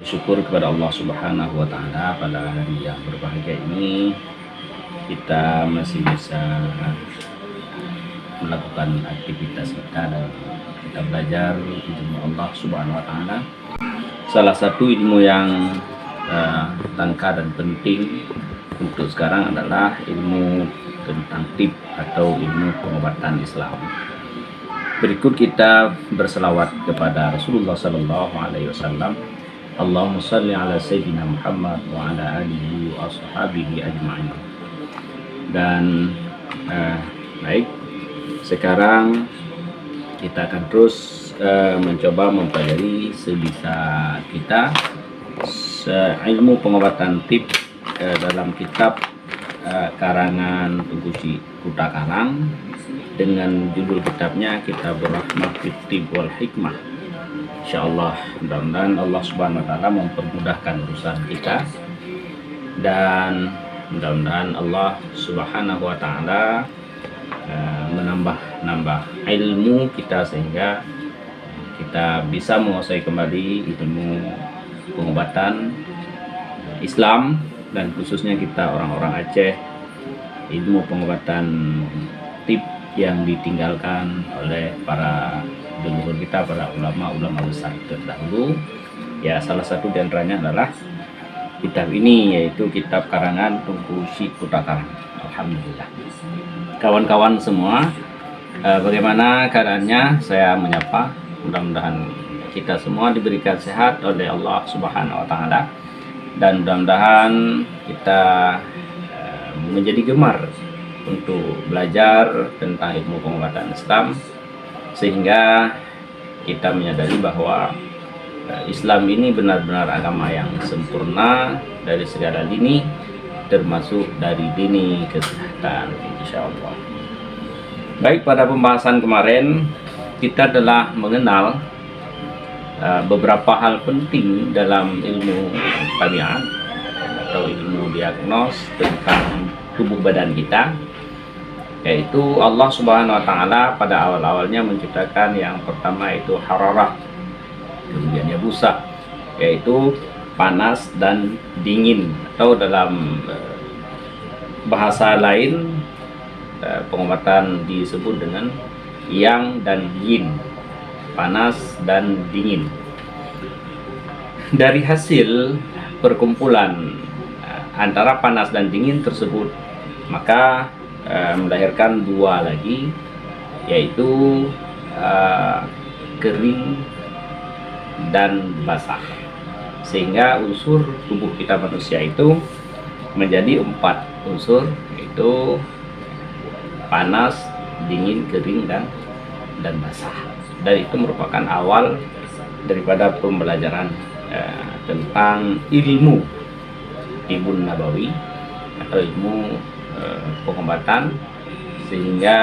Syukur kepada Allah Subhanahu wa Ta'ala, pada hari yang berbahagia ini kita masih bisa melakukan aktivitas kita dan kita belajar ilmu Allah Subhanahu wa Ta'ala. Salah satu ilmu yang langka dan penting untuk sekarang adalah ilmu tentang tib atau ilmu pengobatan Islam. Berikut kita berselawat kepada Rasulullah Sallallahu Alaihi Wasallam. Allahumma salli ala Sayyidina Muhammad wa ala alihi wa ashabihi ajma'in. Dan baik, sekarang kita akan terus mencoba mempelajari sebisa kita ilmu pengobatan tib dalam kitab karangan Tengku Kuta Karang dengan judul kitabnya Kitabur Rahmah fit Tib wal Hikmah. Insyaallah, mudah-mudahan Allah Subhanahu wa Ta'ala mempermudahkan urusan kita, dan mudah-mudahan Allah Subhanahu wa Ta'ala menambah ilmu kita sehingga kita bisa menguasai kembali ilmu pengobatan Islam, dan khususnya kita orang-orang Aceh, ilmu pengobatan tib yang ditinggalkan oleh para leluhur kita, para ulama-ulama besar terdahulu. Ya, salah satu di antaranya adalah kitab ini, yaitu kitab karangan Tengku Kuta Karang. Alhamdulillah. Kawan-kawan semua, bagaimana keadaannya? Saya menyapa, mudah-mudahan kita semua diberikan sehat oleh Allah Subhanahu wa Ta'ala, dan mudah-mudahan kita menjadi gemar untuk belajar tentang ilmu pengobatan Islam, sehingga kita menyadari bahwa Islam ini benar-benar agama yang sempurna dari segala lini, termasuk dari lini kesehatan, insyaallah. Baik, pada pembahasan kemarin kita telah mengenal beberapa hal penting dalam ilmu tabiat atau ilmu diagnos tentang tubuh badan kita, yaitu Allah Subhanahu wa Ta'ala pada awal-awalnya menciptakan yang pertama itu hararah, kemudian yabusa, yaitu panas dan dingin, atau dalam bahasa lain pengobatan disebut dengan yang dan yin, panas dan dingin. Dari hasil perkumpulan antara panas dan dingin tersebut, maka melahirkan dua lagi, yaitu kering dan basah, sehingga unsur tubuh kita manusia itu menjadi 4 unsur, yaitu panas, dingin, kering, dan basah. Dan itu merupakan awal daripada pembelajaran tentang ilmu Tibun Nabawi atau ilmu pengobatan, sehingga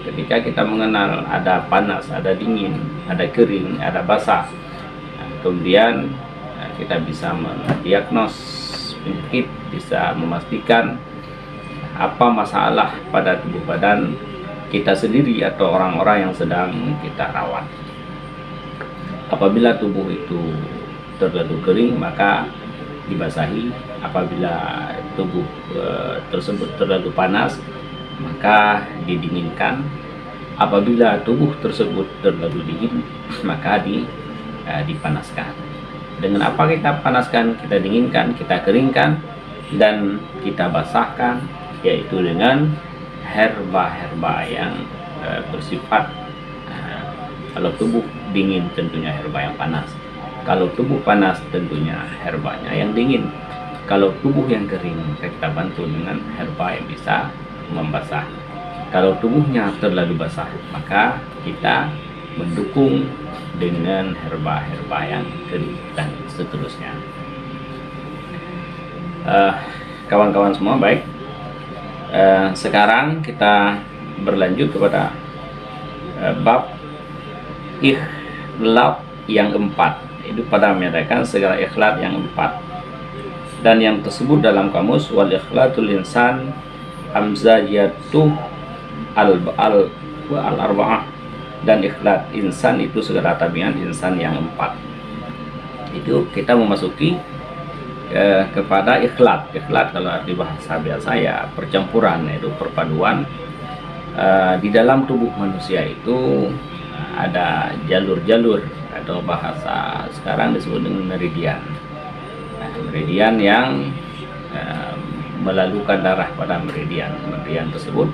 ketika kita mengenal ada panas, ada dingin, ada kering, ada basah, kemudian kita bisa mendiagnos penyakit, bisa memastikan apa masalah pada tubuh badan kita sendiri atau orang-orang yang sedang kita rawat. Apabila tubuh itu terlalu kering, maka dibasahi. Apabila tubuh tersebut terlalu panas, maka didinginkan. Apabila tubuh tersebut terlalu dingin, maka dipanaskan. Dengan apa kita panaskan, kita dinginkan, kita keringkan, dan kita basahkan, yaitu dengan herba-herba yang bersifat, kalau tubuh dingin tentunya herba yang panas, kalau tubuh panas tentunya herbanya yang dingin, kalau tubuh yang kering maka kita bantu dengan herba yang bisa membasah, kalau tubuhnya terlalu basah maka kita mendukung dengan herba-herba yang kering, dan seterusnya. Kawan-kawan semua, baik, sekarang kita berlanjut kepada bab ikhlat yang 4, itu pada menyatakan segala ikhlat yang 4, dan yang tersebut dalam kamus wal ikhlatul insan hamzayatu al-arba'ah, dan ikhlat insan itu segala tabiat insan yang 4. Itu kita memasuki kepada ikhlat. Ikhlat kalau di bahasa biasa ya percampuran, yaitu perpaduan. Di dalam tubuh manusia itu ada jalur-jalur, atau bahasa sekarang disebut dengan meridian. Meridian yang melalukan darah pada meridian tersebut,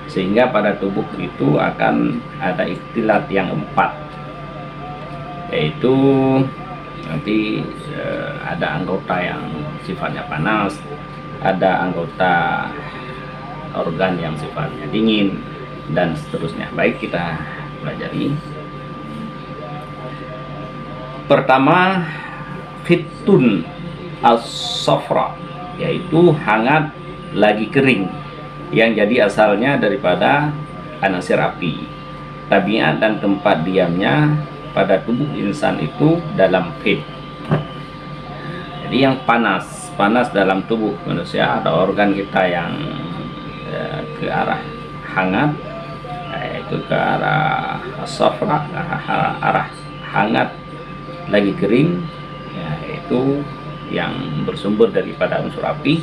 sehingga pada tubuh itu akan ada ikhtilat yang 4, yaitu nanti ada anggota yang sifatnya panas, ada anggota organ yang sifatnya dingin, dan seterusnya. Baik, kita pelajari. Pertama, khitun as-safra, yaitu hangat lagi kering, yang jadi asalnya daripada anasir api. Tabiat dan tempat diamnya pada tubuh insan itu dalam khit. Jadi yang panas dalam tubuh manusia, ada organ kita yang ke arah hangat, yaitu ke arah safra, arah hangat lagi kering, yaitu yang bersumber daripada unsur api.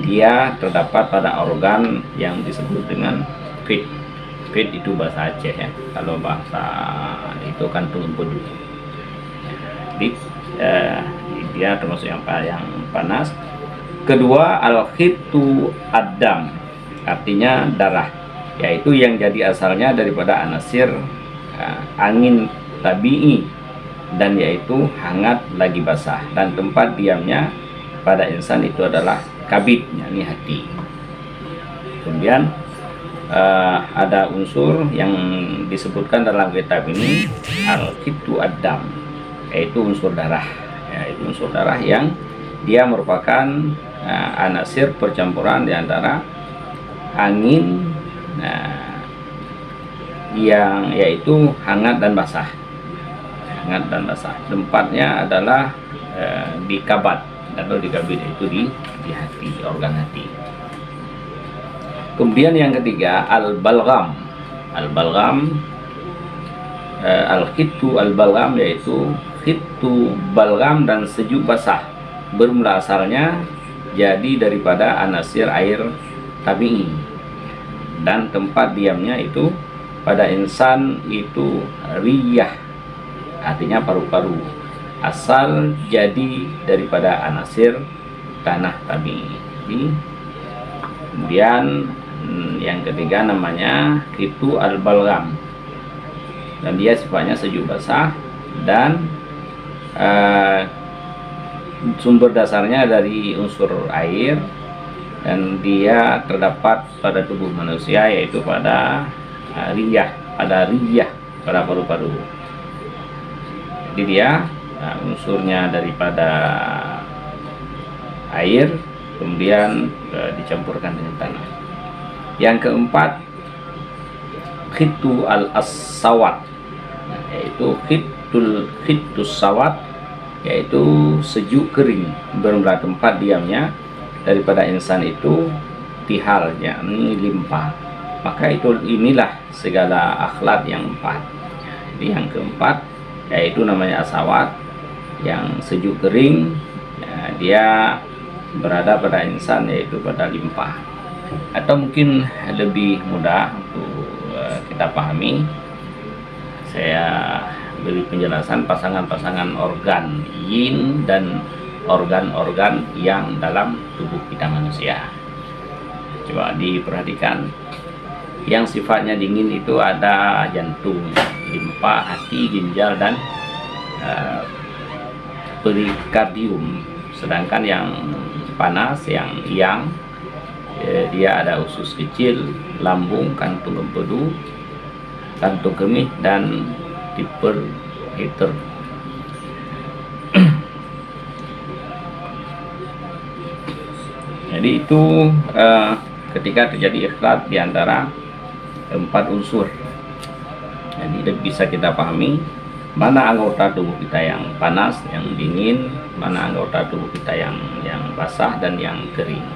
Dia terdapat pada organ yang disebut dengan fit. Fit itu bahasa Aceh ya, kalau bahasa itu kan tulung pedu. Jadi dia termasuk yang panas. Kedua, al-khitu adam, artinya darah, yaitu yang jadi asalnya daripada anasir angin tabi'i, dan yaitu hangat lagi basah, dan tempat diamnya pada insan itu adalah kabid, yakni hati. Kemudian ada unsur yang disebutkan dalam kitab ini, al-khitu adam, yaitu unsur darah, yaitu unsur darah yang dia merupakan anasir percampuran di antara angin yang yaitu hangat dan basah. Tempatnya adalah di kabat atau di kabid, itu di hati, organ hati. Kemudian yang ketiga, al-balgham. Al-khitu al-balgham, yaitu khitu balgham dan sejuk basah, bermula asalnya jadi daripada anasir air tabi'i, dan tempat diamnya itu pada insan itu riyah, artinya paru-paru, asal jadi daripada anasir tanah tabi'i. Kemudian yang ketiga namanya khitu al-balgham, dan dia sifatnya sejuk basah, dan sumber dasarnya dari unsur air, dan dia terdapat pada tubuh manusia, yaitu pada riyah, pada paru-paru. Jadi dia unsurnya daripada air, kemudian dicampurkan dengan tanah. Yang keempat, khitu al-as-sawat, yaitu khitus sawat, yaitu sejuk kering, bermula tempat diamnya daripada insan itu tihal, yakni limpa. Maka inilah segala akhlat yang 4. Jadi yang keempat yaitu namanya asawat, yang sejuk kering, dia berada pada insan, yaitu pada limpa. Atau mungkin lebih mudah untuk kita pahami, saya beri penjelasan pasangan-pasangan organ yin dan organ-organ yang dalam tubuh kita manusia. Coba diperhatikan. Yang sifatnya dingin itu ada jantung, limpa, hati, ginjal, dan perikardium. Sedangkan yang panas, yang dia ada usus kecil, lambung, kantung empedu, kantung kemih, dan tiper heater. Jadi itu ketika terjadi ikhlat di antara 4 unsur, jadi bisa kita pahami mana anggota tubuh kita yang panas, yang dingin, mana anggota tubuh kita yang basah dan yang kering.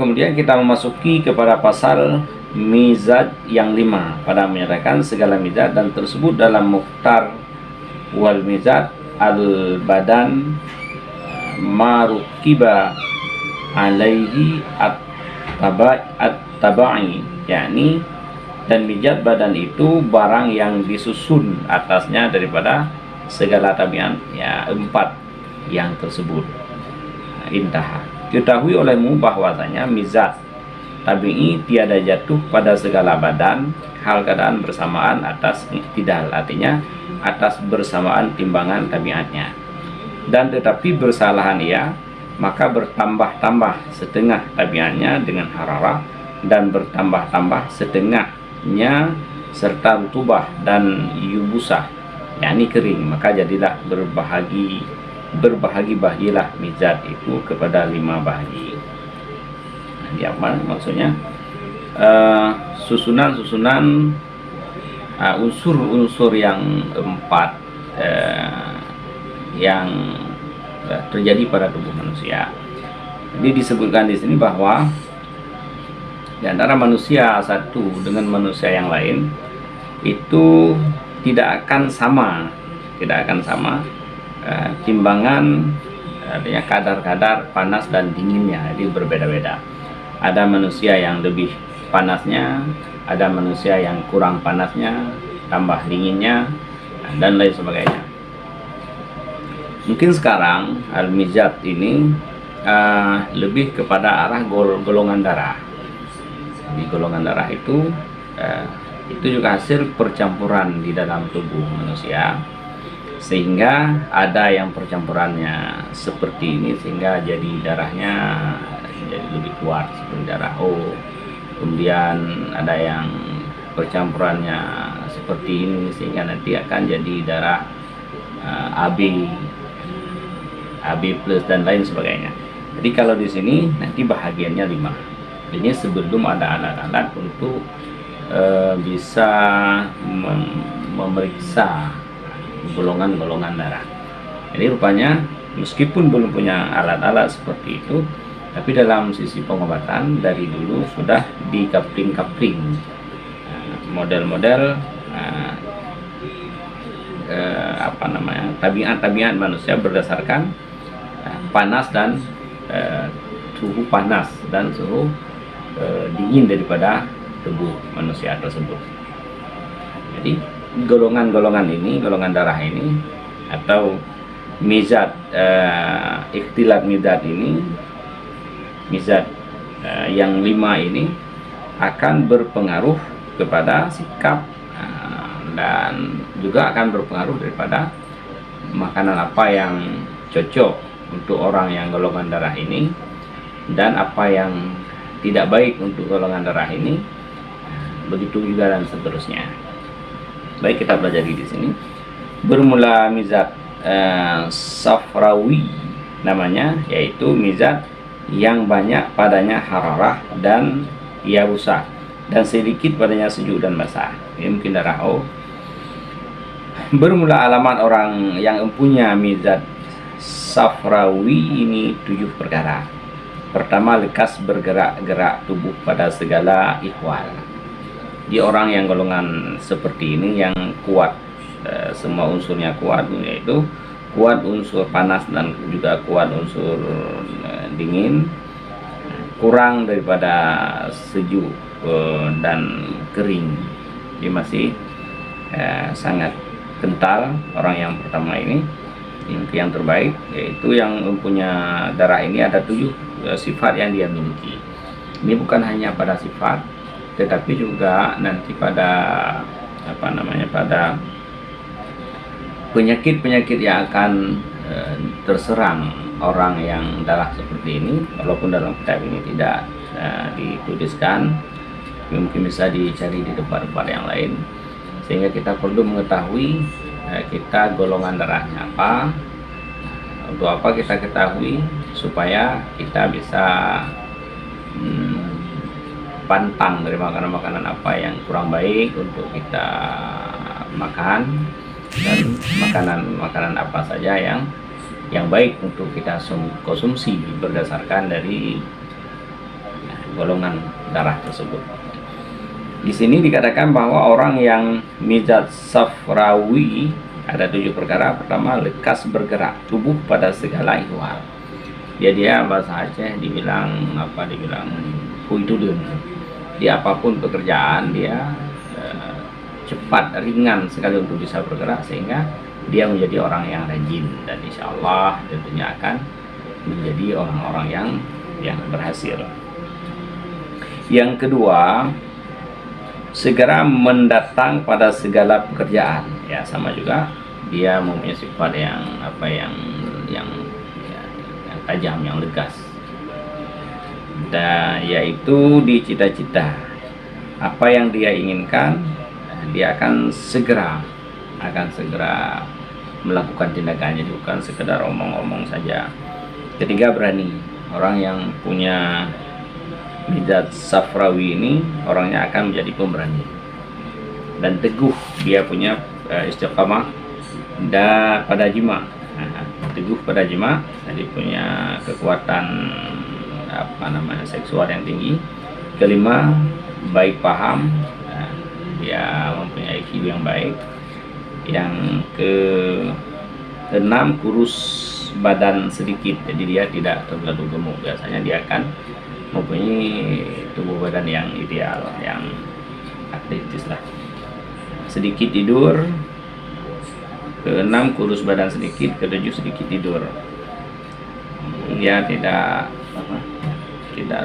Kemudian kita memasuki kepada pasal mizaj yang 5, pada menyatakan segala mizaj dan tersebut dalam Mukhtar wal mizat al badan marukiba alaihi at-tabai, yakni dan mizat badan itu barang yang disusun atasnya daripada segala tabiat ya empat yang tersebut. Intah. Ketahui olehmu bahwasanya mizat tabi'i tiada jatuh pada segala badan hal keadaan bersamaan atas iktidal, artinya atas bersamaan timbangan tabiatnya, dan tetapi bersalahan ia maka bertambah-tambah setengah tabiatnya dengan hararah, dan bertambah-tambah setengahnya serta rutubah dan yubusah, yakni kering, maka jadilah berbahagi-bahagilah mizat itu kepada 5 bahagi. Jadi apa maksudnya? Susunan-susunan unsur-unsur yang 4 yang terjadi pada tubuh manusia. Jadi disebutkan di sini bahwa di antara manusia satu dengan manusia yang lain itu tidak akan sama timbangan, artinya kadar-kadar panas dan dinginnya, jadi berbeda-beda. Ada manusia yang lebih panasnya, ada manusia yang kurang panasnya, tambah dinginnya, dan lain sebagainya. Mungkin sekarang al-mizat ini lebih kepada arah golongan darah. Di golongan darah itu juga hasil percampuran di dalam tubuh manusia, sehingga ada yang percampurannya seperti ini sehingga jadi darahnya jadi lebih kuat seperti darah O. Kemudian ada yang percampurannya seperti ini sehingga nanti akan jadi darah AB plus dan lain sebagainya. Jadi kalau di sini nanti bahagiannya 5. Ini sebelum ada alat-alat untuk bisa memeriksa golongan-golongan darah. Jadi rupanya meskipun belum punya alat-alat seperti itu, tapi dalam sisi pengobatan dari dulu sudah dikapling model-model tabiat manusia berdasarkan panas dan suhu panas dan suhu dingin daripada tubuh manusia tersebut. Jadi golongan-golongan ini, golongan darah ini atau mizat, ikhtilat mizat ini, mizat yang 5 ini akan berpengaruh kepada sikap dan juga akan berpengaruh daripada makanan apa yang cocok untuk orang yang golongan darah ini dan apa yang tidak baik untuk golongan darah ini, begitu juga dan seterusnya. Baik, kita pelajari di sini. Bermula mizat safrawi namanya, yaitu mizat yang banyak padanya hararah dan yabusah dan sedikit padanya sejuk dan basah. Ini mungkin darah O. Bermula alamat orang yang mempunyai mizat safrawi ini 7 perkara. Pertama, lekas bergerak-gerak tubuh pada segala ihwal. Di orang yang golongan seperti ini yang kuat, semua unsurnya kuat, yaitu kuat unsur panas dan juga kuat unsur dingin, kurang daripada sejuk dan kering. Dia masih sangat kental. Orang yang pertama ini yang terbaik, yaitu yang mempunyai darah ini ada 7 sifat yang dia miliki. Ini bukan hanya pada sifat, tetapi juga nanti pada pada penyakit-penyakit yang akan terserang orang yang darah seperti ini. Walaupun dalam kitab ini tidak dituliskan, mungkin bisa dicari di tempat-tempat yang lain, sehingga kita perlu mengetahui kita golongan darahnya apa. Untuk apa kita ketahui? Supaya kita bisa pantang dari makanan-makanan apa yang kurang baik untuk kita makan, dan makanan-makanan apa saja yang baik untuk kita konsumsi berdasarkan dari golongan darah tersebut. Di sini dikatakan bahwa orang yang mizat safrawi Ada 7 perkara. Pertama, lekas bergerak tubuh pada segala ihwal. Dia bahasa Aceh dibilang apa, dibilang huitudun. Di apapun pekerjaan dia cepat, ringan sekali untuk bisa bergerak, sehingga dia menjadi orang yang rajin, dan insya Allah tentunya akan menjadi orang-orang yang berhasil. Yang kedua, segera mendatang pada segala pekerjaan. Ya, sama juga dia mempunyai sifat yang apa, yang tajam, yang legas, dan yaitu di cita-cita apa yang dia inginkan, dia akan segera melakukan tindakannya, bukan sekedar omong-omong saja. Ketiga, berani. Orang yang punya mizat safrawi ini orangnya akan menjadi pemberani dan teguh. Dia punya istiqamah dan pada jima, teguh pada jima. Jadi punya kekuatan seksual yang tinggi. Kelima, baik paham, dia mempunyai IQ yang baik. Yang keenam, kurus badan sedikit, jadi dia tidak terlalu gemuk. Biasanya dia akan mempunyai tubuh badan yang ideal, yang atletis lah. Sedikit tidur. Keenam, kurus badan sedikit. Ketujuh, sedikit tidur. Dia tidak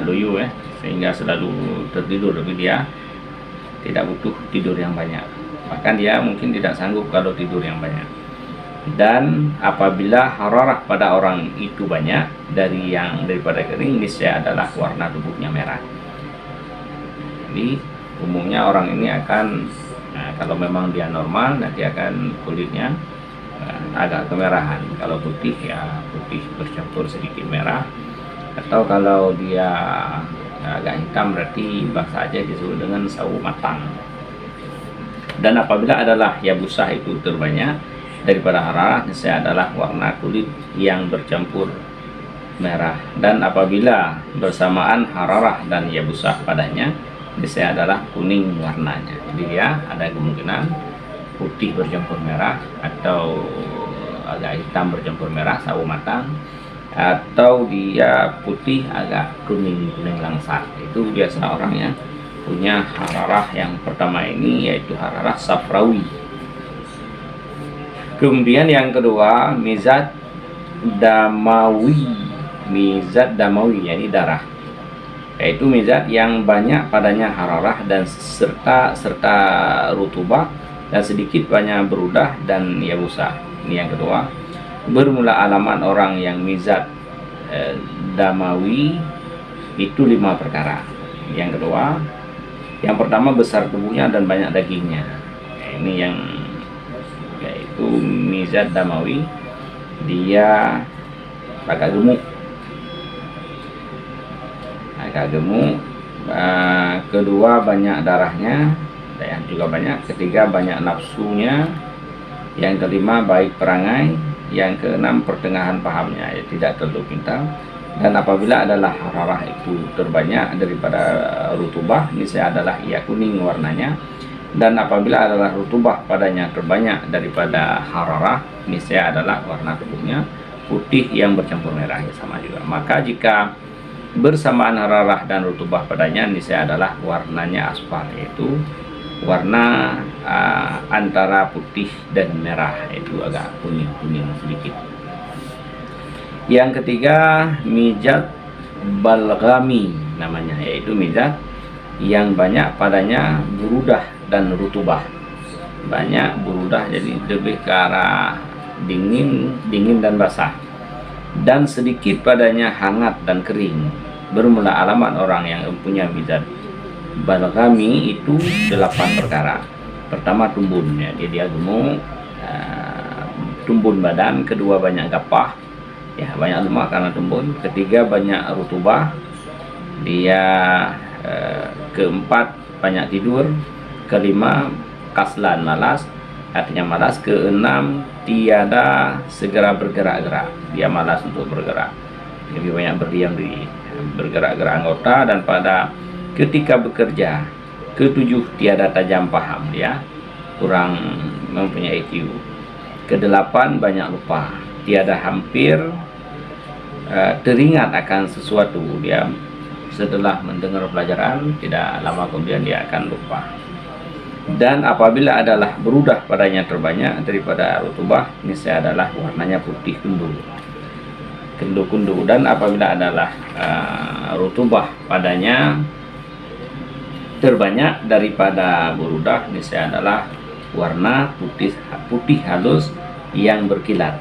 loyo sehingga selalu tertidur, tapi dia tidak butuh tidur yang banyak. Bahkan dia mungkin tidak sanggup kalau tidur yang banyak. Dan apabila hararah pada orang itu banyak daripada kering, niscaya adalah warna tubuhnya merah. Jadi umumnya orang ini akan, kalau memang dia normal, nanti akan kulitnya agak kemerahan. Kalau putih, ya putih bercampur sedikit merah. Atau kalau dia agak hitam, berarti bahasa Aceh disebut dengan sawu matang. Dan apabila adalah yabusah itu terbanyak daripada hararah, niscaya adalah warna kulit yang bercampur merah. Dan apabila bersamaan hararah dan yabusah padanya, niscaya adalah kuning warnanya. Jadi dia ada kemungkinan putih bercampur merah, atau agak hitam bercampur merah, sawo matang, atau dia putih agak kuning langsat. Itu biasa orang yang punya hararah yang pertama ini, yaitu hararah safrawi. Kemudian yang kedua, mizat damawi. Mizat damawi, yakni darah, yaitu mizat yang banyak padanya hararah dan serta rutubah, dan sedikit banyak berudah dan yabusah. Ini yang kedua. Bermula alaman orang yang mizat damawi itu 5 perkara. Yang kedua, yang pertama, besar tubuhnya dan banyak dagingnya. Ini yang yaitu mizat damawi, dia agak gemuk. Kedua, banyak darahnya, yang juga banyak. Ketiga, banyak nafsunya. Yang kelima, baik perangai. Yang keenam, pertengahan pahamnya, ya, tidak terlalu pintar. Dan apabila adalah hararah itu terbanyak daripada rutubah, niscaya adalah ia kuning warnanya. Dan apabila adalah rutubah padanya terbanyak daripada hararah, niscaya adalah warna tubuhnya putih yang bercampur merah, ya, sama juga. Maka jika bersamaan hararah dan rutubah padanya, niscaya adalah warnanya asfar, yaitu warna antara putih dan merah, itu agak kuning sedikit. Yang ketiga, mizat balgami namanya, yaitu mizat yang banyak padanya burudah dan rutubah. Banyak burudah, jadi lebih ke arah dingin dan basah, dan sedikit padanya hangat dan kering. Bermula alamat orang yang mempunyai mizat balgami itu 8 perkara. Pertama, tumbunnya, dia gemuk, tumbun badan. Kedua, banyak gapah, ya, banyak lemak karena tumbun. Ketiga, banyak rutubah, dia keempat, banyak tidur. Kelima, kaslan, malas, artinya malas. Keenam, tiada segera bergerak-gerak, dia malas untuk bergerak, lebih banyak berdiam diri, bergerak-gerak anggota. Dan pada ketika bekerja. Ketujuh, tiada tajam paham, dia kurang mempunyai IQ. Kedelapan, banyak lupa, tiada hampir teringat akan sesuatu. Dia setelah mendengar pelajaran, tidak lama kemudian dia akan lupa. Dan apabila adalah berudah padanya terbanyak daripada rutubah, niscaya adalah warnanya putih kundu. Dan apabila adalah rutubah padanya terbanyak daripada berudah, niscaya adalah warna putih halus yang berkilat,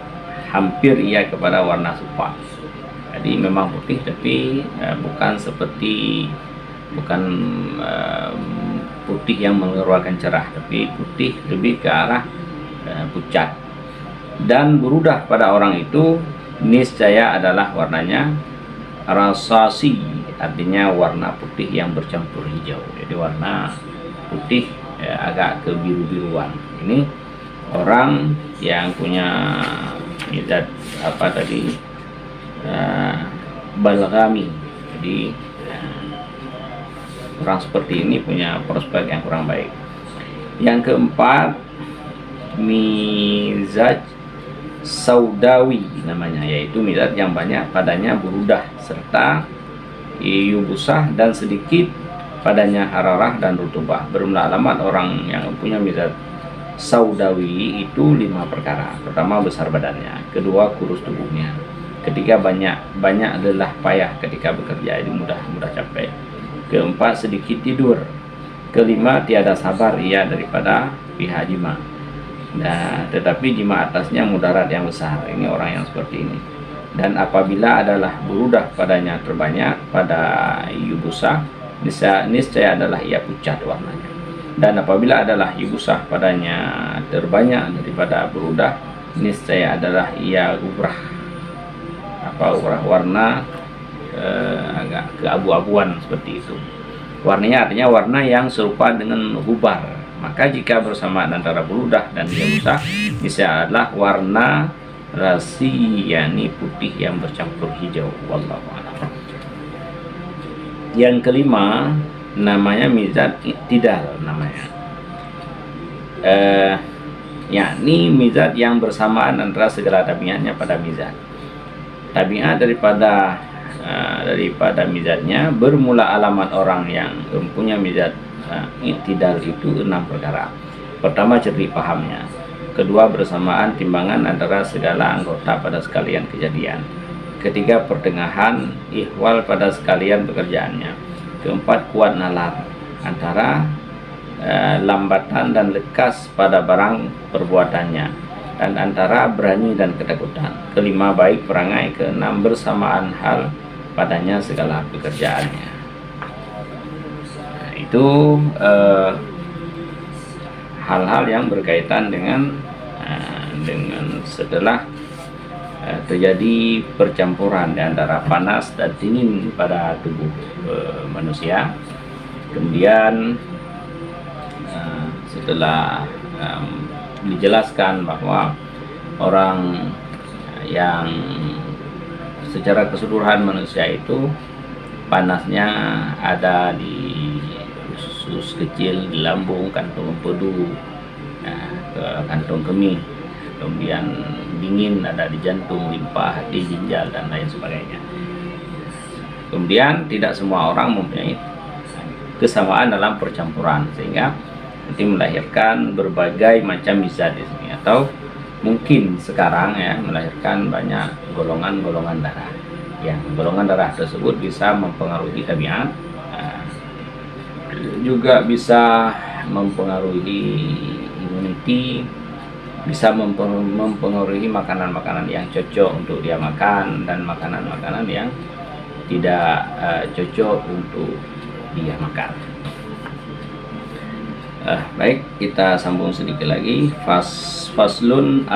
hampir ia kepada warna supa. Jadi memang putih, tapi bukan putih yang mengeluarkan cerah, tapi putih lebih ke arah pucat. Dan berudah pada orang itu niscaya adalah warnanya rasasi, artinya warna putih yang bercampur hijau. Jadi warna putih agak kebiru-biruan. Ini orang yang punya mizat balgami. Jadi orang seperti ini punya prospek yang kurang baik. Yang keempat, mizaj saudawi namanya, yaitu mizat yang banyak padanya berudah serta yubusah dan sedikit padanya hararah dan rutubah. Berumlah alamat orang yang punya mizat saudawi itu 5 perkara. Pertama, besar badannya. Kedua, kurus tubuhnya. Ketiga, banyak lelah payah ketika bekerja, jadi mudah capek. Keempat, sedikit tidur. Kelima, tiada sabar ia daripada pihak jima. Nah, tetapi jima atasnya mudarat yang besar. Ini orang yang seperti ini. Dan apabila adalah berudah padanya terbanyak pada yubusah, niscaya adalah ia pucat warnanya. Dan apabila adalah yubusah padanya terbanyak daripada berudah, niscaya adalah ia gubrah, warna agak keabu-abuan seperti itu. Warnanya artinya warna yang serupa dengan gubar. Maka jika bersamaan antara berudah dan yubusah, niscaya adalah warna rasi, yakni putih yang bercampur hijau. Wallahu a'lam. Yang kelima namanya mizat iktidal namanya. Yakni mizat yang bersamaan antara segala tabiatnya pada mizat. Tabiat daripada mizatnya bermula alamat orang yang mempunyai mizat iktidal itu 6 perkara. Pertama, cerdik pahamnya. Kedua, bersamaan timbangan antara segala anggota pada sekalian kejadian. Ketiga, pertengahan ihwal pada sekalian pekerjaannya. Keempat, kuat nalar antara lambatan dan lekas pada barang perbuatannya, dan antara berani dan ketakutan. Kelima, baik perangai. Keenam, bersamaan hal padanya segala pekerjaannya. Nah, itu hal-hal yang berkaitan dengan setelah terjadi percampuran di antara panas dan dingin pada tubuh manusia. Kemudian setelah dijelaskan bahwa orang yang secara keseluruhan manusia itu panasnya ada di usus kecil, di lambung, kantong empedu, ke kantong kemih. Kemudian dingin ada di jantung, limpa, hati, ginjal, dan lain sebagainya. Kemudian tidak semua orang mempunyai kesamaan dalam percampuran, sehingga nanti melahirkan berbagai macam mizat di sini, atau mungkin sekarang ya melahirkan banyak golongan-golongan darah. Yang golongan darah tersebut bisa mempengaruhi tabiat, juga bisa mempengaruhi immunity, bisa mempengaruhi makanan-makanan yang cocok untuk dia makan dan makanan-makanan yang tidak cocok untuk dia makan. Baik, kita sambung sedikit lagi. Faslun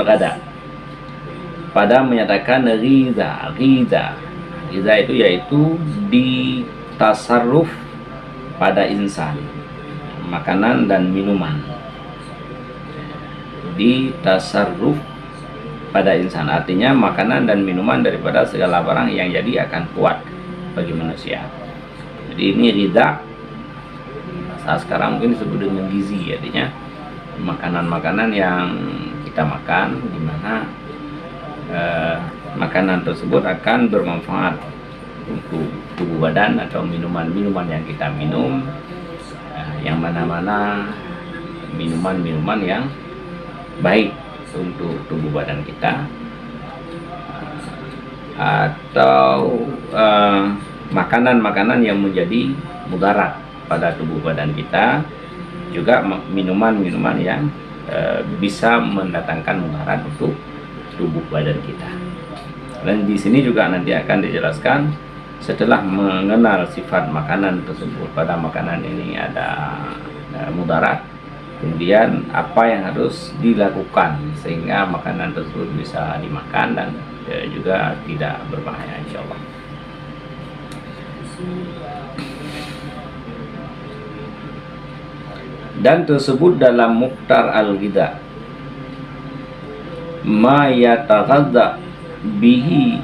gada pada menyatakan riza itu yaitu di tasarruf pada insan, makanan dan minuman. Di tasarruf pada insan artinya makanan dan minuman daripada segala barang yang jadi akan kuat bagi manusia. Jadi ini riza saat sekarang mungkin disebut dengan gizi, artinya makanan-makanan yang kita makan, di mana makanan tersebut akan bermanfaat untuk tubuh badan, atau minuman-minuman yang kita minum, yang mana-mana minuman-minuman yang baik untuk tubuh badan kita, atau makanan-makanan yang menjadi mudarat pada tubuh badan kita, juga minuman-minuman yang bisa mendatangkan mudarat untuk tubuh badan kita. Dan di sini juga nanti akan dijelaskan, setelah mengenal sifat makanan tersebut, pada makanan ini ada mudarat, kemudian apa yang harus dilakukan sehingga makanan tersebut bisa dimakan dan juga tidak berbahaya, insyaallah. Dan tersebut dalam Mukhtar Al-Ghidha, ma yataghadha bihi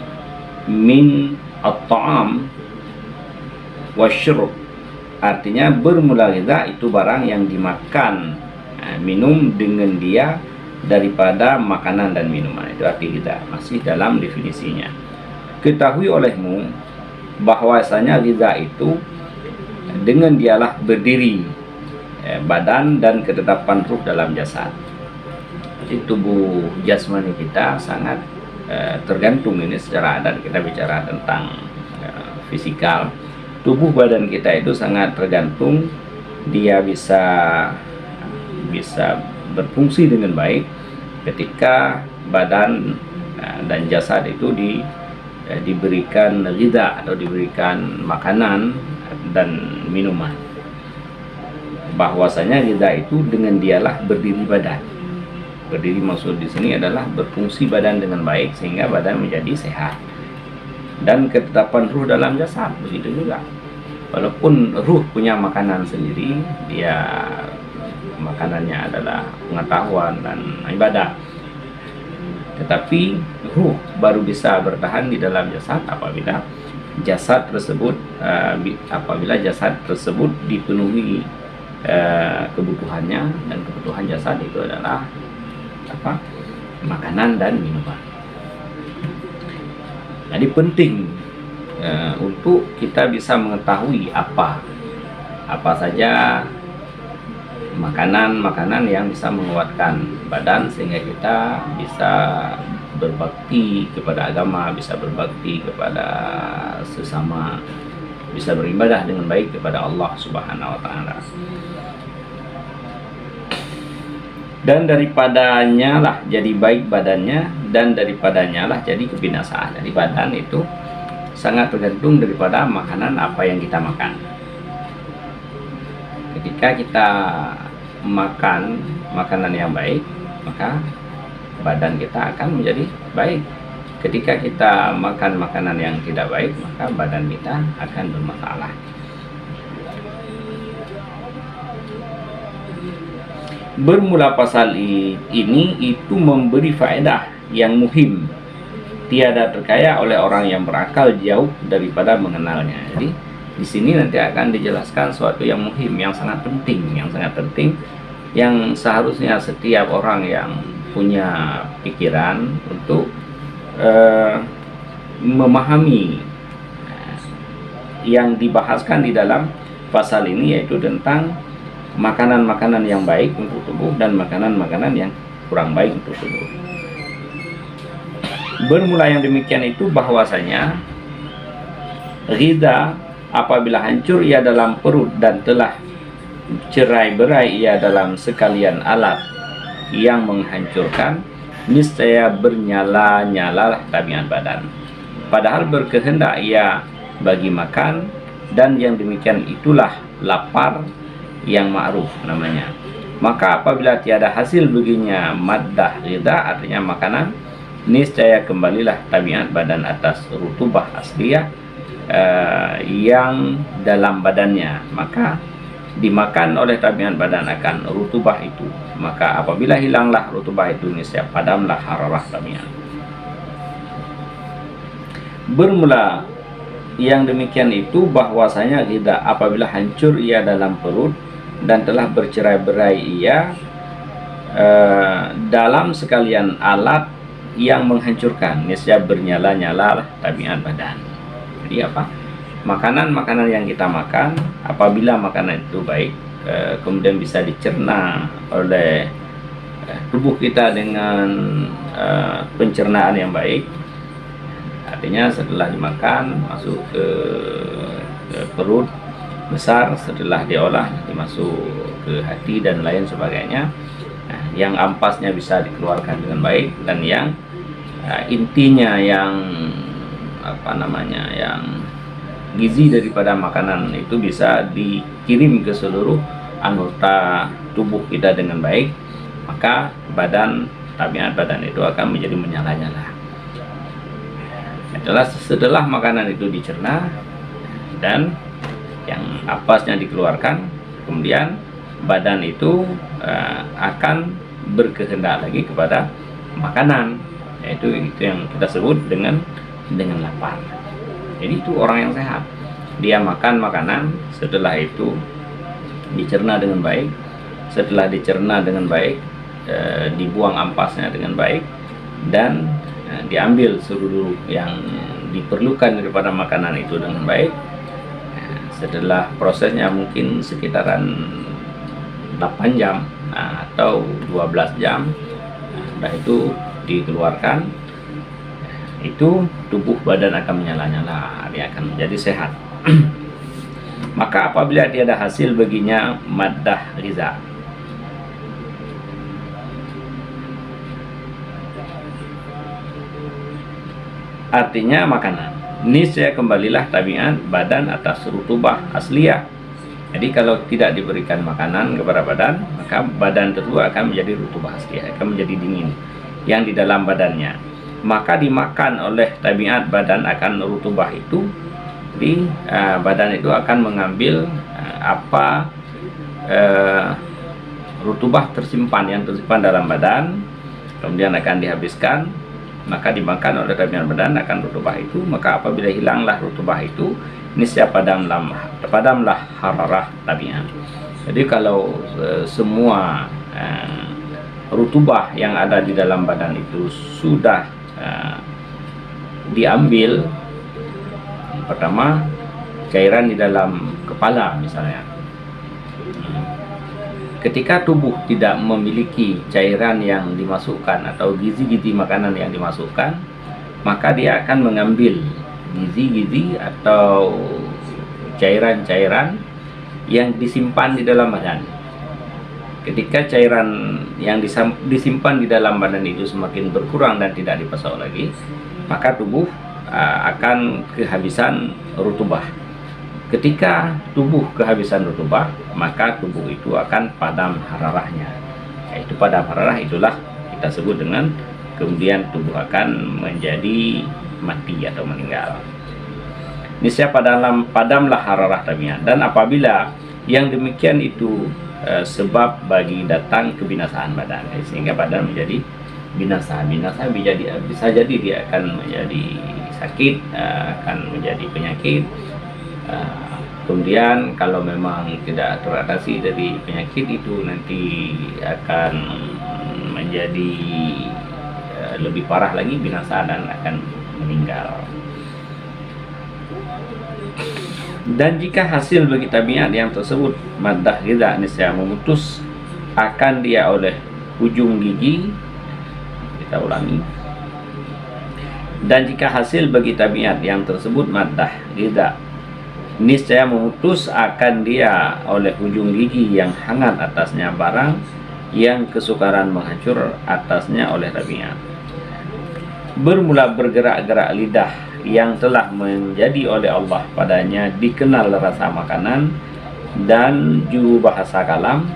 min at-ta'am wasyurub. Artinya bermula ghidha itu barang yang dimakan, minum dengan dia daripada makanan dan minuman. Itu arti ghidha, masih dalam definisinya. Ketahui olehmu bahwasanya ghidha itu dengan dialah berdiri badan dan ketetapan ruh dalam jasad. Jadi tubuh jasmani kita sangat tergantung, ini secara adat kita bicara tentang fisikal. Tubuh badan kita itu sangat tergantung, dia bisa berfungsi dengan baik ketika badan dan jasad itu diberikan ghidha atau diberikan makanan dan minuman. Bahwasanya ghidha itu dengan dialah berdiri badan. Berdiri maksud di sini adalah berfungsi badan dengan baik sehingga badan menjadi sehat. Dan ketetapan ruh dalam jasad begitu juga. Walaupun ruh punya makanan sendiri, dia makanannya adalah pengetahuan dan ibadah, tetapi ruh baru bisa bertahan di dalam jasad apabila jasad tersebut dipenuhi kebutuhannya, dan kebutuhan jasad itu adalah makanan dan minuman. Jadi penting untuk kita bisa mengetahui apa saja makanan yang bisa menguatkan badan sehingga kita bisa berbakti kepada agama, bisa berbakti kepada sesama, bisa beribadah dengan baik kepada Allah Subhanahu wa taala. Dan daripadanya lah jadi baik badannya, dan daripadanya lah jadi kebinasaan. Jadi badan itu sangat tergantung daripada makanan apa yang kita makan. Ketika kita makan makanan yang baik, maka badan kita akan menjadi baik. Ketika kita makan makanan yang tidak baik, maka badan kita akan bermasalah. Bermula pasal ini itu memberi faedah yang muhim, tiada terkaya oleh orang yang berakal jauh daripada mengenalnya. Jadi di sini nanti akan dijelaskan suatu yang muhim, yang sangat penting, yang seharusnya setiap orang yang punya pikiran untuk memahami yang dibahaskan di dalam pasal ini, yaitu tentang makanan-makanan yang baik untuk tubuh dan makanan-makanan yang kurang baik untuk tubuh. Bermula yang demikian itu bahwasanya ghidha apabila hancur ia dalam perut dan telah cerai-berai ia dalam sekalian alat yang menghancurkan, niscaya bernyala-nyalalah tabiat badan. Padahal berkehendak ia bagi makan, dan yang demikian itulah lapar yang ma'ruf namanya. Maka apabila tiada hasil baginya maddah ghidha, artinya makanan, niscaya kembalilah tabiat badan atas rutubah asliyah yang dalam badannya, maka dimakan oleh tabiat badan akan rutubah itu. Maka apabila hilanglah rutubah itu, niscaya padamlah hararah tabiat. Bermula yang demikian itu bahwasanya ghidha apabila hancur ia dalam perut dan telah bercerai-berai ia dalam sekalian alat yang menghancurkan, niscaya bernyala-nyala tabiat badan. Jadi apa? Makanan-makanan yang kita makan, apabila makanan itu baik, kemudian bisa dicerna oleh tubuh kita dengan pencernaan yang baik, artinya setelah dimakan masuk ke perut besar, setelah diolah nanti masuk ke hati dan lain sebagainya. Nah, yang ampasnya bisa dikeluarkan dengan baik, dan yang intinya, yang yang gizi daripada makanan itu bisa dikirim ke seluruh anggota tubuh kita dengan baik, maka tabiat badan itu akan menjadi menyala-nyala. Setelah makanan itu dicerna dan yang ampasnya dikeluarkan, kemudian badan itu akan berkehendak lagi kepada makanan, yaitu itu yang kita sebut dengan lapar. Jadi itu orang yang sehat, dia makan makanan, setelah itu dicerna dengan baik, setelah dicerna dengan baik, dibuang ampasnya dengan baik, dan diambil seluruh yang diperlukan daripada makanan itu dengan baik. Setelah prosesnya mungkin sekitaran 8 jam atau 12 jam, sudah itu dikeluarkan, itu tubuh badan akan menyala-nyala, dia akan menjadi sehat. Maka apabila tiada hasil baginya maddah ghiza, artinya makanan, niscaya kembalilah tabiat badan atas rutubah asliyah. Jadi kalau tidak diberikan makanan kepada badan, maka badan tersebut akan menjadi rutubah asliyah, akan menjadi dingin yang di dalam badannya. Maka dimakan oleh tabiat badan akan rutubah itu, di badan itu akan mengambil rutubah yang tersimpan dalam badan, kemudian akan dihabiskan, maka dimakan oleh tabiat badan akan rutubah itu. Maka apabila hilanglah rutubah itu, niscaya padamlah hararah tabiat. Jadi kalau semua rutubah yang ada di dalam badan itu sudah diambil, pertama cairan di dalam kepala misalnya, ketika tubuh tidak memiliki cairan yang dimasukkan atau gizi-gizi makanan yang dimasukkan, maka dia akan mengambil gizi-gizi atau cairan-cairan yang disimpan di dalam badan. Ketika cairan yang disimpan di dalam badan itu semakin berkurang dan tidak dipasok lagi, maka tubuh akan kehabisan rutubah. Ketika tubuh kehabisan rutubah, maka tubuh itu akan padam hararahnya. Yaitu padam hararah itulah kita sebut dengan kemudian tubuh akan menjadi mati atau meninggal. Niscaya padamlah hararah tabiat. Dan apabila yang demikian itu sebab bagi datang kebinasaan badan, sehingga badan menjadi binasa bisa jadi dia akan menjadi sakit, akan menjadi penyakit. Kemudian kalau memang tidak teratasi dari penyakit itu, nanti akan menjadi lebih parah lagi, binasa dan akan meninggal. Dan jika hasil bagi tabiat yang tersebut maddah ghiza, niscaya memutus akan dia oleh ujung gigi. Kita ulangi. Dan jika hasil bagi tabiat yang tersebut maddah ghiza, niscaya memutus akan dia oleh ujung gigi yang hangat atasnya barang yang kesukaran menghancur atasnya oleh tabiat. Bermula bergerak-gerak lidah yang telah menjadi oleh Allah padanya dikenal rasa makanan dan juru bahasa kalam,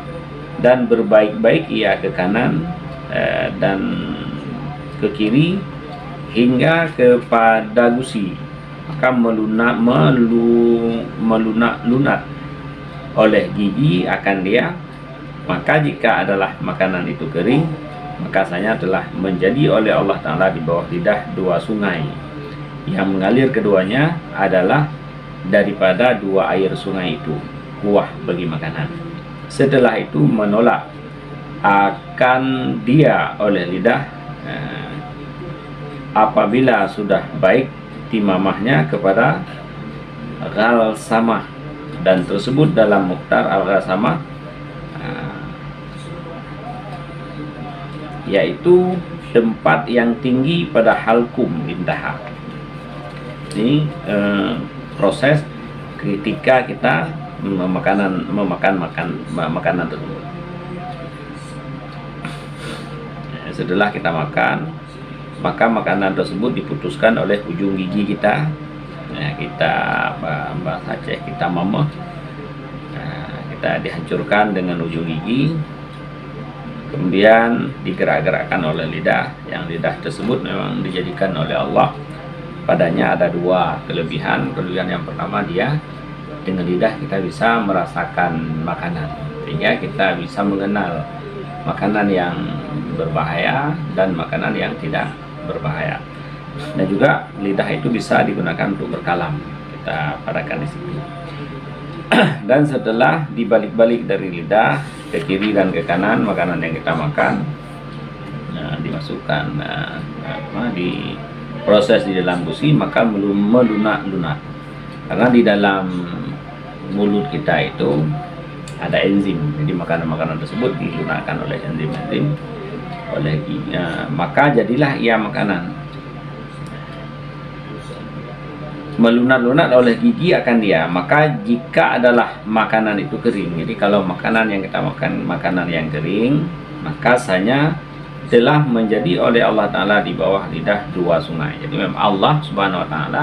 dan berbaik-baik ia ke kanan dan ke kiri hingga kepada gusi, maka melunak oleh gigi akan dia. Maka jika adalah makanan itu kering, maka saya telah menjadi oleh Allah Ta'ala di bawah lidah 2 sungai, yang mengalir keduanya adalah daripada 2 air sungai itu kuah bagi makanan. Setelah itu menolak akan akan dia oleh lidah apabila sudah baik timamahnya kepada ghalsamah, dan tersebut dalam Mukhtar al-Ghalsamah yaitu tempat yang tinggi pada halkum intaha. Ini proses ketika kita memakan makanan tersebut. Setelah kita makan, maka makanan tersebut diputuskan oleh ujung gigi kita. Kita bahasa Aceh kita mamah, kita dihancurkan dengan ujung gigi, kemudian digerak-gerakkan oleh lidah. Yang lidah tersebut memang dijadikan oleh Allah, padanya ada dua kelebihan. Kelebihan yang pertama, dia dengan lidah kita bisa merasakan makanan, sehingga kita bisa mengenal makanan yang berbahaya dan makanan yang tidak berbahaya. Dan juga lidah itu bisa digunakan untuk berkalam, kita padakan di situ. Dan setelah dibalik-balik dari lidah ke kiri dan ke kanan, makanan yang kita makan dimasukkan di proses di dalam gusi, maka melunak-lunak. Karena di dalam mulut kita itu ada enzim, jadi makanan-makanan tersebut dilunakkan oleh enzim-enzim oleh maka jadilah ia makanan. Melunak-lunak oleh gigi akan dia. Maka jika adalah makanan itu kering, jadi kalau makanan yang kita makan makanan yang kering, maka sanya telah menjadi oleh Allah Ta'ala di bawah lidah dua sungai. Jadi memang Allah Subhanahu Wa Ta'ala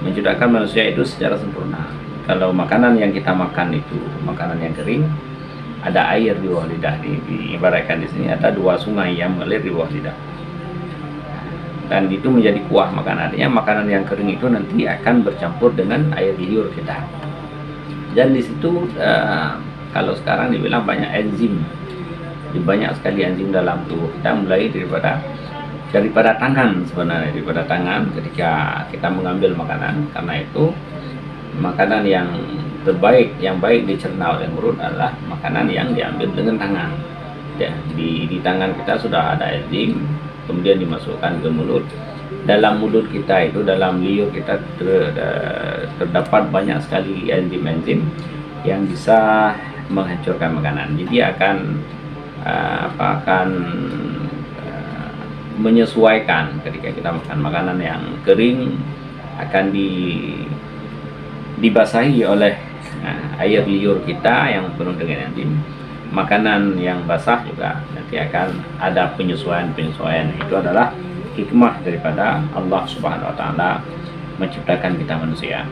menciptakan manusia itu secara sempurna. Kalau makanan yang kita makan itu makanan yang kering, ada air di bawah lidah. Diibaratkan di sini ada dua sungai yang mengalir di bawah lidah, dan itu menjadi kuah makanan. Artinya makanan yang kering itu nanti akan bercampur dengan air liur kita. Dan di situ kalau sekarang dibilang banyak enzim, banyak sekali enzim dalam tubuh kita, mulai daripada tangan sebenarnya, daripada tangan ketika kita mengambil makanan. Karena itu makanan yang terbaik, yang baik dicerna oleh mulut adalah makanan yang diambil dengan tangan. Ya, di tangan kita sudah ada enzim, kemudian dimasukkan ke mulut. Dalam mulut kita itu, dalam liur kita terdapat banyak sekali enzim-enzim yang bisa menghancurkan makanan. Jadi akan menyesuaikan ketika kita makan makanan yang kering, akan dibasahi oleh air liur kita yang penuh dengan enzim. Makanan yang basah juga nanti akan ada penyesuaian. Itu adalah hikmah daripada Allah Subhanahu Wa Ta'ala menciptakan kita manusia.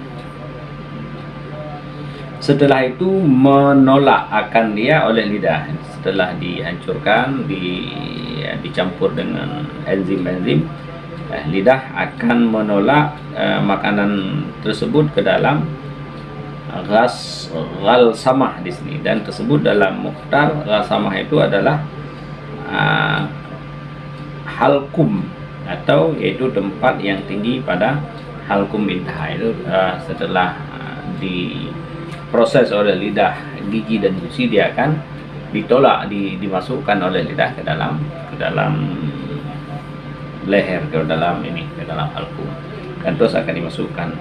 Setelah itu menolak akan dia oleh lidah. Setelah dihancurkan, dicampur dengan enzim-enzim, lidah akan menolak makanan tersebut ke dalam ghalsamah di sini. Dan tersebut dalam Mukhtar, ghalsamah itu adalah halkum, atau yaitu tempat yang tinggi pada halkum intaha. Itu setelah diproses oleh lidah, gigi dan gusi, dia akan ditolak, dimasukkan oleh lidah ke dalam leher, ke dalam halkum, dan terus akan dimasukkan.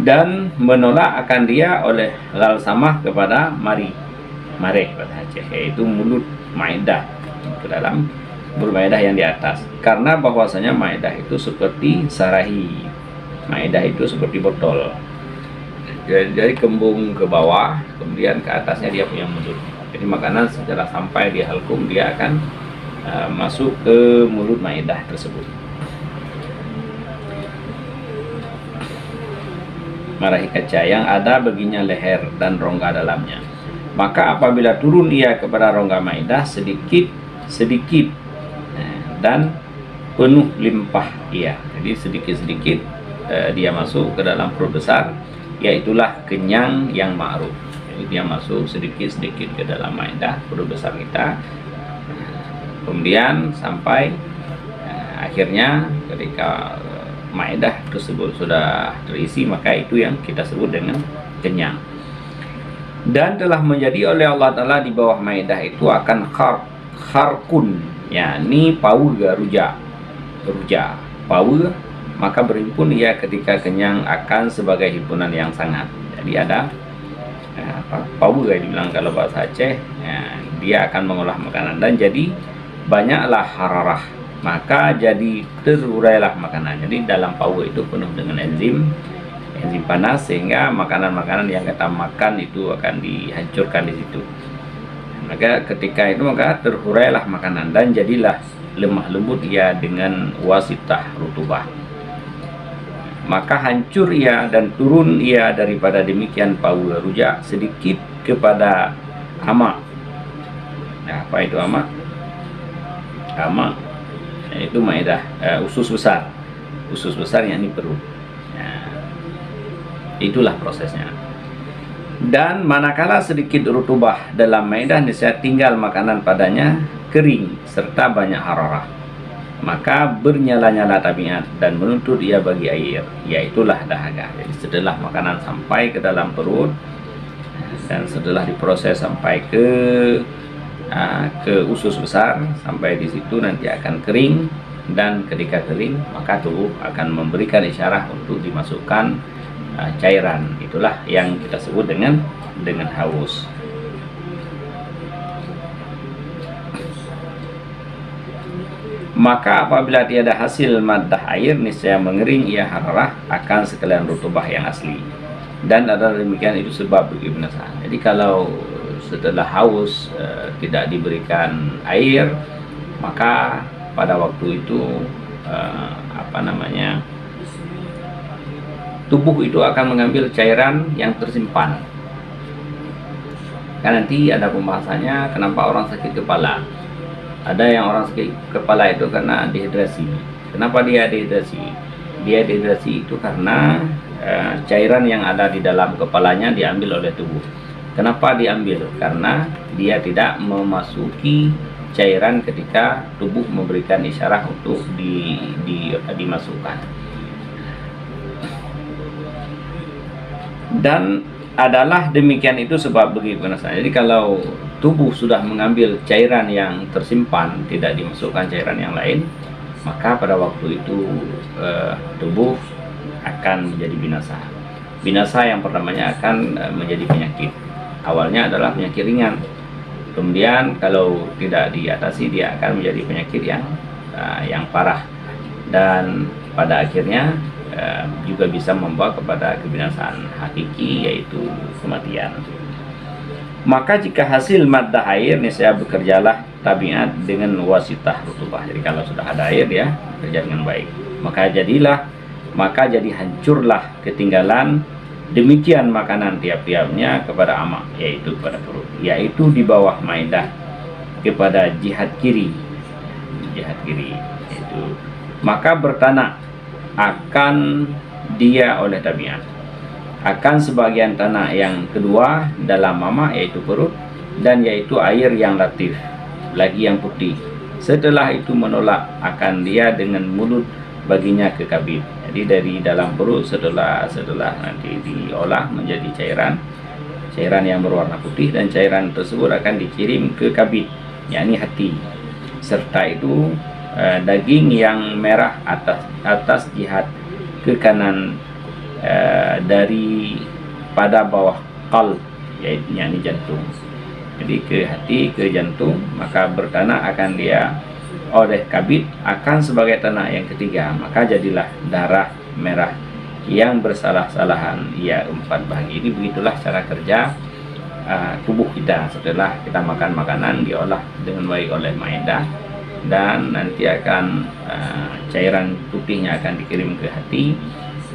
Dan menolak akan dia oleh ghalsamah kepada mareh pada Aceh, yaitu mulut maedah, ke dalam mulut maedah yang di atas. Karena bahwasanya maedah itu seperti sarahi, maedah itu seperti botol, jadi kembung ke bawah, kemudian ke atasnya dia punya mulut. Jadi makanan setelah sampai di halkum, dia akan masuk ke mulut maedah tersebut. Marahi kaca yang ada baginya leher dan rongga dalamnya. Maka apabila turun ia kepada rongga maedah sedikit dan penuh limpah ia. Jadi sedikit-sedikit dia masuk ke dalam perut besar, yaitulah kenyang yang ma'ruf. Jadi dia masuk sedikit-sedikit ke dalam maedah, perut besar kita, kemudian sampai akhirnya ketika maedah tersebut sudah terisi, maka itu yang kita sebut dengan kenyang. Dan telah menjadi oleh Allah Ta'ala di bawah maedah itu akan kharb, kharkun, yakni pau ruja, pau, maka berhimpun ia ketika kenyang akan sebagai himpunan yang sangat. Jadi ada pau dibilang kalau bahasa Aceh, ya, dia akan mengolah makanan dan jadi banyaklah hararah, maka jadi terurailah makanan. Jadi dalam pau itu penuh dengan enzim panas sehingga makanan-makanan yang kita makan itu akan dihancurkan di situ. Maka ketika itu maka terurailah makanan dan jadilah lemah lembut ia dengan wasitah rutubah. Maka hancur ia dan turun ia daripada demikian pau rujak sedikit kepada amak. Nah, apa itu amak? Amak itu maedah, usus besar yakni perut. Nah, itulah prosesnya. Dan manakala sedikit rutubah dalam maedah, niscaya tinggal makanan padanya kering serta banyak hararah, maka bernyala-nyala tabiat dan menuntut ia bagi air, yaitulah dahaga. Jadi setelah makanan sampai ke dalam perut dan setelah diproses sampai ke usus besar, sampai di situ nanti akan kering, dan ketika kering maka tubuh akan memberikan isyarat untuk dimasukkan cairan. Itulah yang kita sebut dengan haus. Maka apabila tiada hasil maddah air, niscaya mengering ia hararah akan sekalian rutubah yang asli. Dan adalah demikian itu sebab kebinasaan. Jadi kalau setelah haus tidak diberikan air, maka pada waktu itu tubuh itu akan mengambil cairan yang tersimpan. Kan nanti ada pembahasannya kenapa orang sakit kepala. Ada yang orang sakit kepala itu karena dehidrasi. Kenapa dia dehidrasi? Dia dehidrasi itu karena cairan yang ada di dalam kepalanya diambil oleh tubuh. Kenapa diambil? Karena dia tidak memasuki cairan ketika tubuh memberikan isyarat untuk dimasukkan. Dan adalah demikian itu sebab begitu. Jadi kalau tubuh sudah mengambil cairan yang tersimpan, tidak dimasukkan cairan yang lain, maka pada waktu itu tubuh akan menjadi binasa. Binasa yang pertamanya akan menjadi penyakit. Awalnya adalah penyakit ringan, kemudian kalau tidak diatasi dia akan menjadi penyakit yang parah, dan pada akhirnya juga bisa membawa kepada kebinasaan hakiki, yaitu kematian. Maka jika hasil maddah air, niscaya bekerjalah tabiat dengan wasitah rutubah. Jadi kalau sudah ada air, ya bekerja dengan baik. Maka jadi hancurlah ketinggalan demikian makanan tiap-tiapnya kepada amak, yaitu kepada perut, yaitu di bawah maedah kepada jihad kiri, itu maka bertanah akan dia oleh tabiat akan sebagian tanah yang kedua dalam mama, yaitu perut, dan yaitu air yang latif lagi yang putih. Setelah itu menolak akan dia dengan mulut baginya ke kabid. Jadi dari dalam perut setelah nanti diolah menjadi cairan yang berwarna putih, dan cairan tersebut akan dikirim ke kabid, yakni hati, serta itu daging yang merah atas jihad ke kanan dari pada bawah qalb, yaitu yakni jantung. Jadi ke hati, ke jantung, maka bertanah akan dia oleh kabid akan sebagai tanah yang ketiga, maka jadilah darah merah yang bersalah-salahan ia 4 bahagi. Ini begitulah cara kerja tubuh kita setelah kita makan makanan diolah dengan baik oleh maedah, dan nanti akan cairan putihnya akan dikirim ke hati,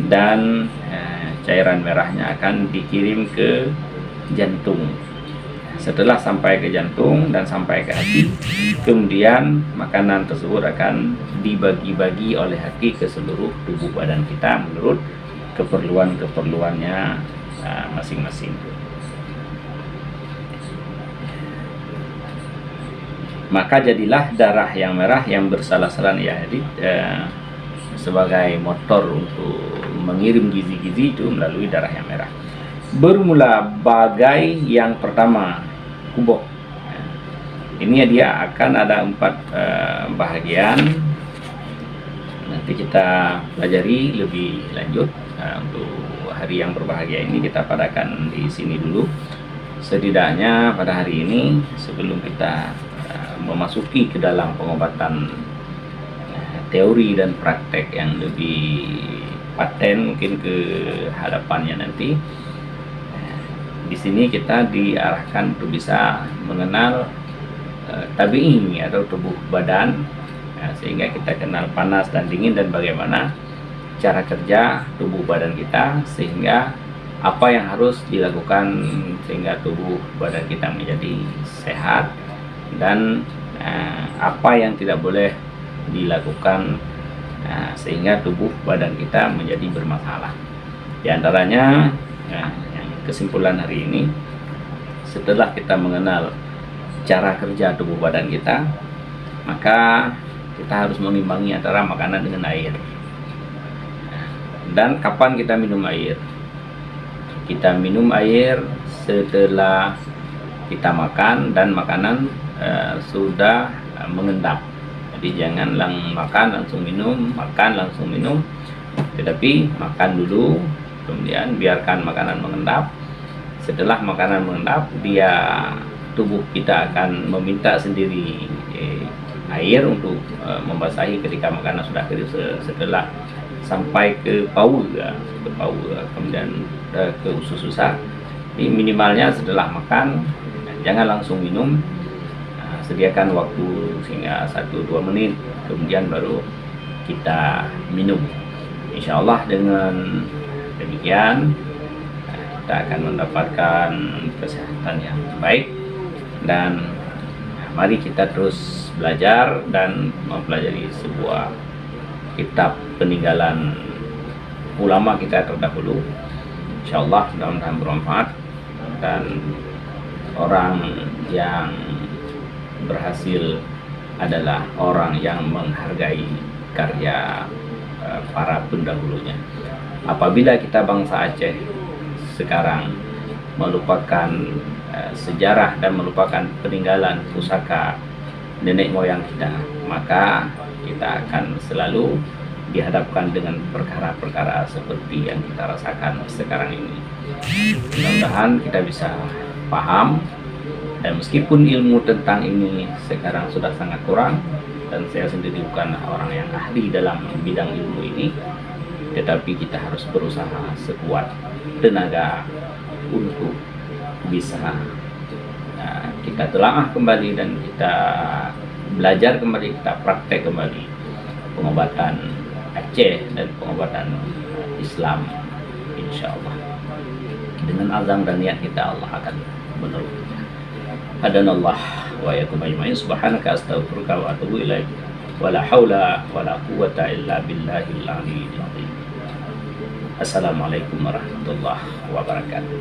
dan cairan merahnya akan dikirim ke jantung. Setelah sampai ke jantung dan sampai ke hati, kemudian makanan tersebut akan dibagi-bagi oleh hati ke seluruh tubuh badan kita menurut keperluannya masing-masing. Maka jadilah darah yang merah yang bersalah-salahan, ya, jadi sebagai motor untuk mengirim gizi-gizi itu melalui darah yang merah. Bermula bagai yang pertama kuboh, Ini dia akan ada 4 bahagian. Nanti kita pelajari lebih lanjut. Untuk hari yang berbahagia ini kita padakan di sini dulu. Setidaknya pada hari ini sebelum kita memasuki ke dalam pengobatan teori dan praktek yang lebih paten mungkin ke hadapannya nanti, di sini kita diarahkan untuk bisa mengenal tabi'i atau tubuh badan, sehingga kita kenal panas dan dingin dan bagaimana cara kerja tubuh badan kita, sehingga apa yang harus dilakukan sehingga tubuh badan kita menjadi sehat, dan apa yang tidak boleh dilakukan sehingga tubuh badan kita menjadi bermasalah. Di antaranya yang kesimpulan hari ini, setelah kita mengenal cara kerja tubuh badan kita, maka kita harus mengimbangi antara makanan dengan air. Dan kapan kita minum air? Kita minum air setelah kita makan dan makanan sudah mengendap. Jadi jangan makan langsung minum, makan langsung minum, tetapi makan dulu, kemudian biarkan makanan mengendap. Setelah makanan mengendap, tubuh kita akan meminta sendiri air untuk membasahi ketika makanan sudah kering. Setelah sampai ke paru, kemudian ke usus susah. Ini minimalnya setelah makan jangan langsung minum. Sediakan waktu sehingga 1-2 menit, kemudian baru kita minum. Insya Allah dengan demikian kita akan mendapatkan kesehatan yang baik. Dan mari kita terus belajar dan mempelajari sebuah kitab peninggalan ulama kita terdahulu. Insya Allah mudah-mudahan bermanfaat, dan orang yang berhasil adalah orang yang menghargai karya para pendahulunya. Apabila kita bangsa Aceh sekarang melupakan sejarah dan melupakan peninggalan pusaka nenek moyang kita, maka kita akan selalu dihadapkan dengan perkara-perkara seperti yang kita rasakan sekarang ini. Mudah-mudahan kita bisa paham. Dan meskipun ilmu tentang ini sekarang sudah sangat kurang, dan saya sendiri bukan orang yang ahli dalam bidang ilmu ini, tetapi kita harus berusaha sekuat tenaga untuk bisa kita telaah kembali dan kita belajar kembali, kita praktek kembali pengobatan Aceh dan pengobatan Islam. Insya Allah dengan azam dan niat kita, Allah akan menolong. Hadanallah wa yakum ajma'in. Subhanaka astaghfiruka wa atubu ilaik. Wala haula wala quwwata illa billahil aliyyil azim. Assalamualaikum warahmatullahi wabarakatuh.